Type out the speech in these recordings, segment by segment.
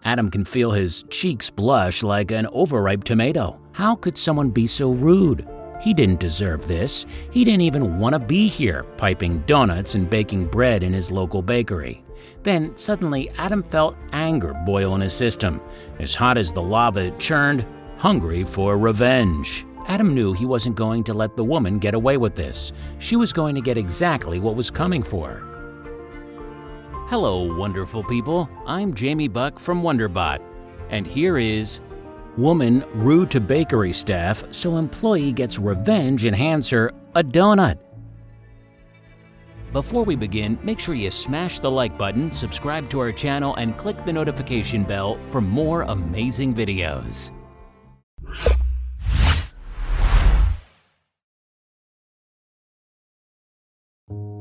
Adam can feel his cheeks blush like an overripe tomato. How could someone be so rude? He didn't deserve this. He didn't even want to be here, piping donuts and baking bread in his local bakery. Then suddenly Adam felt anger boil in his system, as hot as the lava it churned, hungry for revenge. Adam knew he wasn't going to let the woman get away with this. She was going to get exactly what was coming for her. Hello, wonderful people. I'm Jamie Buck from WonderBot, and here is Woman Rude to Bakery Staff, so Employee Gets Revenge and Hands Her a Donut. Before we begin, make sure you smash the like button, subscribe to our channel, and click the notification bell for more amazing videos.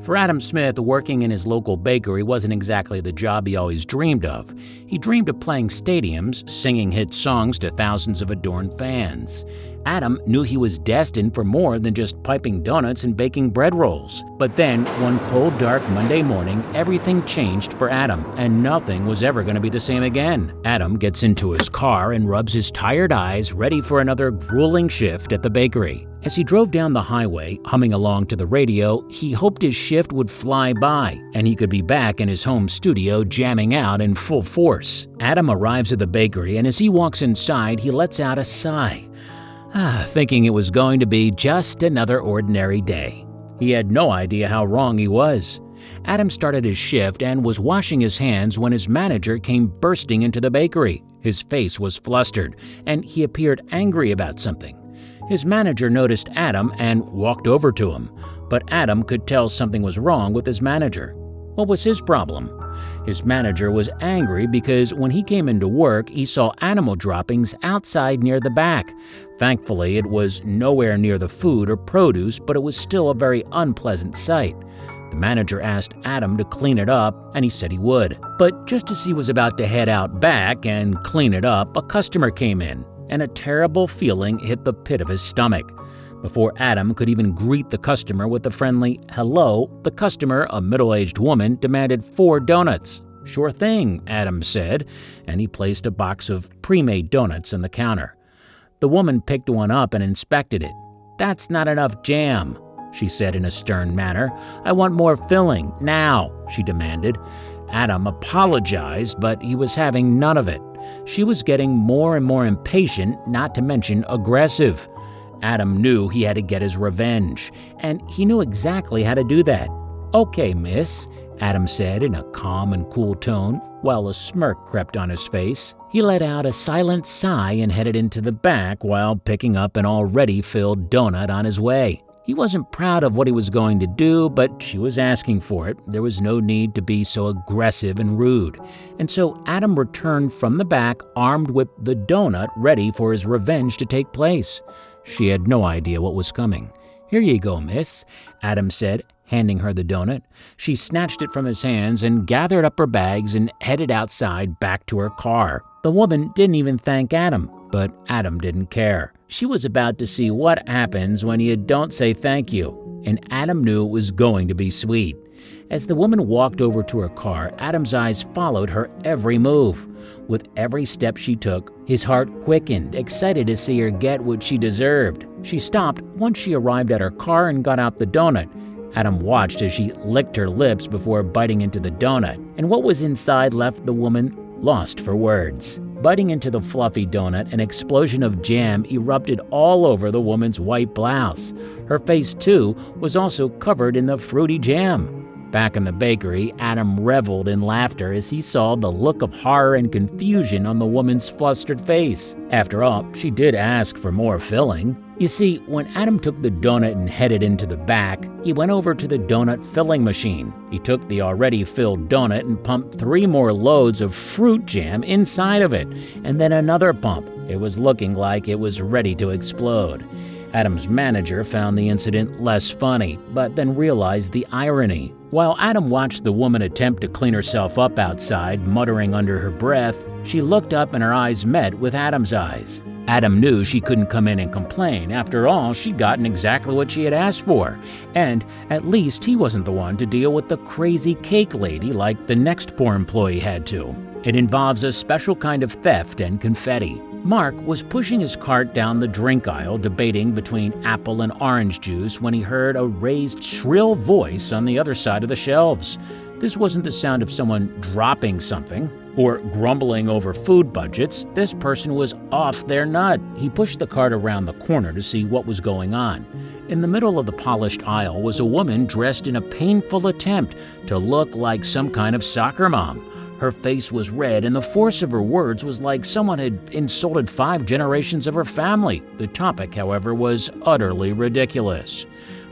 For Adam Smith, working in his local bakery wasn't exactly the job he always dreamed of. He dreamed of playing stadiums, singing hit songs to thousands of adoring fans. Adam knew he was destined for more than just piping donuts and baking bread rolls. But then, one cold, dark Monday morning, everything changed for Adam, and nothing was ever going to be the same again. Adam gets into his car and rubs his tired eyes, ready for another grueling shift at the bakery. As he drove down the highway, humming along to the radio, he hoped his shift would fly by and he could be back in his home studio jamming out in full force. Adam arrives at the bakery, and as he walks inside, he lets out a sigh, thinking it was going to be just another ordinary day. He had no idea how wrong he was. Adam started his shift and was washing his hands when his manager came bursting into the bakery. His face was flustered, and he appeared angry about something. His manager noticed Adam and walked over to him, but Adam could tell something was wrong with his manager. What was his problem? His manager was angry because when he came into work, he saw animal droppings outside near the back. Thankfully, it was nowhere near the food or produce, but it was still a very unpleasant sight. The manager asked Adam to clean it up, and he said he would. But just as he was about to head out back and clean it up, a customer came in, and a terrible feeling hit the pit of his stomach. Before Adam could even greet the customer with a friendly hello, the customer, a middle-aged woman, demanded 4 donuts. "Sure thing," Adam said, and he placed a box of pre-made donuts on the counter. The woman picked one up and inspected it. "That's not enough jam," she said in a stern manner. "I want more filling, now," she demanded. Adam apologized, but he was having none of it. She was getting more and more impatient, not to mention aggressive. Adam knew he had to get his revenge, and he knew exactly how to do that. "Okay, miss," Adam said in a calm and cool tone, while a smirk crept on his face. He let out a silent sigh and headed into the back while picking up an already filled donut on his way. He wasn't proud of what he was going to do, but she was asking for it. There was no need to be so aggressive and rude. And so Adam returned from the back, armed with the donut, ready for his revenge to take place. She had no idea what was coming. "Here you go, miss," Adam said, handing her the donut. She snatched it from his hands and gathered up her bags and headed outside back to her car. The woman didn't even thank Adam, but Adam didn't care. She was about to see what happens when you don't say thank you, and Adam knew it was going to be sweet. As the woman walked over to her car, Adam's eyes followed her every move. With every step she took, his heart quickened, excited to see her get what she deserved. She stopped once she arrived at her car and got out the donut. Adam watched as she licked her lips before biting into the donut, and what was inside left the woman lost for words. Biting into the fluffy donut, an explosion of jam erupted all over the woman's white blouse. Her face, too, was also covered in the fruity jam. Back in the bakery, Adam reveled in laughter as he saw the look of horror and confusion on the woman's flustered face. After all, she did ask for more filling. You see, when Adam took the donut and headed into the back, he went over to the donut filling machine. He took the already filled donut and pumped 3 more loads of fruit jam inside of it, and then another pump. It was looking like it was ready to explode. Adam's manager found the incident less funny, but then realized the irony. While Adam watched the woman attempt to clean herself up outside, muttering under her breath, she looked up and her eyes met with Adam's eyes. Adam knew she couldn't come in and complain. After all, she'd gotten exactly what she had asked for. And at least he wasn't the one to deal with the crazy cake lady like the next poor employee had to. It involves a special kind of theft and confetti. Mark was pushing his cart down the drink aisle, debating between apple and orange juice, when he heard a raised, shrill voice on the other side of the shelves. This wasn't the sound of someone dropping something or grumbling over food budgets. This person was off their nut. He pushed the cart around the corner to see what was going on. In the middle of the polished aisle was a woman dressed in a painful attempt to look like some kind of soccer mom. Her face was red, and the force of her words was like someone had insulted 5 generations of her family. The topic, however, was utterly ridiculous.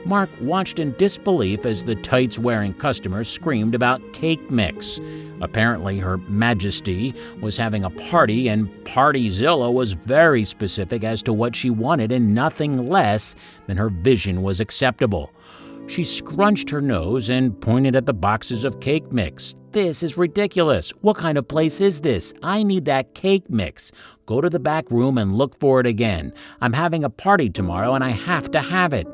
Mark watched in disbelief as the tights-wearing customer screamed about cake mix. Apparently, Her Majesty was having a party, and Partyzilla was very specific as to what she wanted, and nothing less than her vision was acceptable. She scrunched her nose and pointed at the boxes of cake mix. "This is ridiculous. What kind of place is this? I need that cake mix. Go to the back room and look for it again. I'm having a party tomorrow and I have to have it."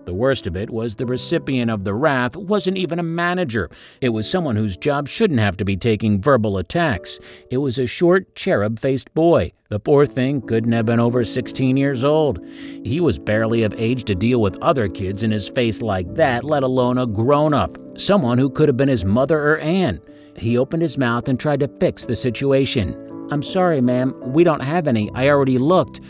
The worst of it was the recipient of the wrath wasn't even a manager. It was someone whose job shouldn't have to be taking verbal attacks. It was a short, cherub-faced boy. The poor thing couldn't have been over 16 years old. He was barely of age to deal with other kids in his face like that, let alone a grown-up, someone who could have been his mother or aunt. He opened his mouth and tried to fix the situation. "I'm sorry, ma'am. We don't have any. I already looked.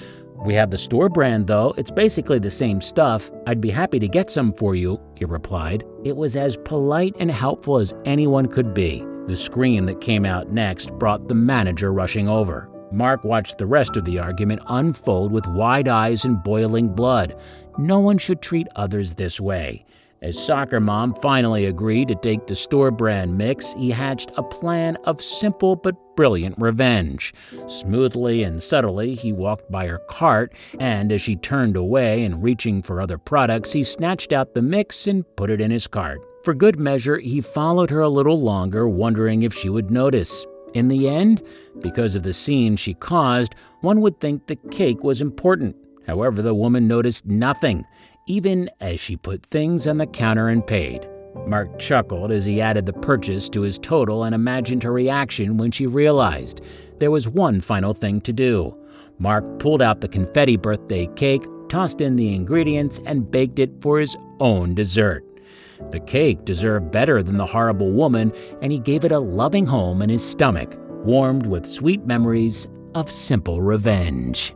We have the store brand, though. It's basically the same stuff. I'd be happy to get some for you," he replied. It was as polite and helpful as anyone could be. The scream that came out next brought the manager rushing over. Mark watched the rest of the argument unfold with wide eyes and boiling blood. No one should treat others this way. As Soccer Mom finally agreed to take the store brand mix, he hatched a plan of simple but brilliant revenge. Smoothly and subtly, he walked by her cart, and as she turned away and reaching for other products, he snatched out the mix and put it in his cart. For good measure, he followed her a little longer, wondering if she would notice. In the end, because of the scene she caused, one would think the cake was important. However, the woman noticed nothing, even as she put things on the counter and paid. Mark chuckled as he added the purchase to his total and imagined her reaction when she realized there was one final thing to do. Mark pulled out the confetti birthday cake, tossed in the ingredients, and baked it for his own dessert. The cake deserved better than the horrible woman, and he gave it a loving home in his stomach, warmed with sweet memories of simple revenge.